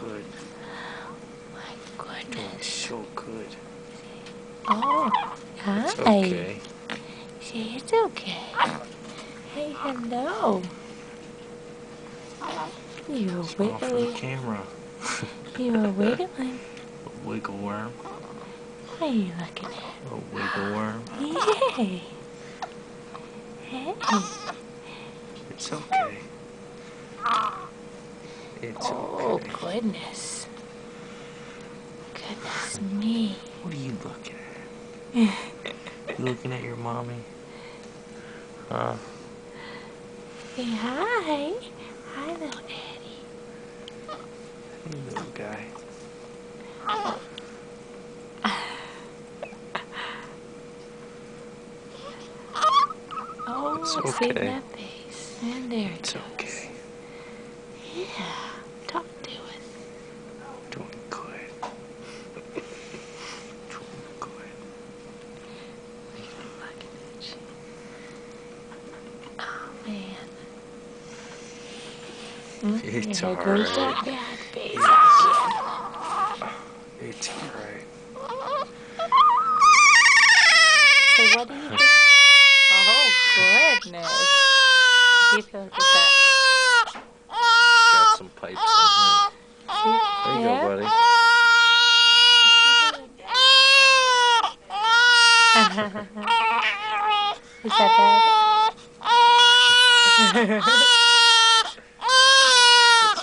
good. My Doing goodness. so good. Oh, hi. It's okay. See, it's okay. Hey, hello. You were Smile for the wiggly. camera. You were wiggling. A wiggle worm. What are you looking at? A wiggle worm. Yay. Hey. It's okay. It's Oh, okay. goodness. Goodness me. What are you looking at? You looking at your mommy? Huh? Say hi. Hi, little Eddie. Hey, little guy. Oh, It's save okay. that face. And there it It's goes. okay. Yeah. Talk to it. Doing good. Doing good. Looking at you. Oh, man. It's There goes that alright. bad face again. It's alright. So what do you think? Oh, goodness. You feel like that. Got some pipes on him. There you Yeah? go, buddy. Is that bad?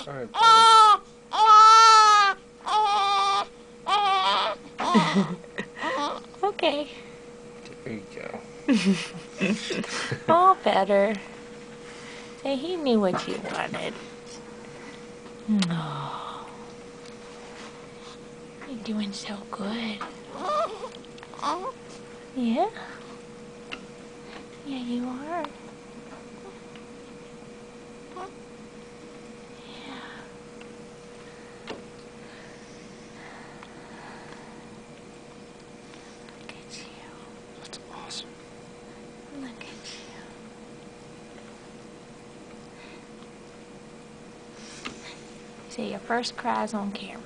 Alright, buddy. Okay. There you go. All better. Say he knew what you wanted. Oh, you're doing so good. Yeah? Yeah, you are. Yeah. Look at you. That's awesome. Look at you. Say your first cries on camera.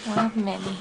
One of many.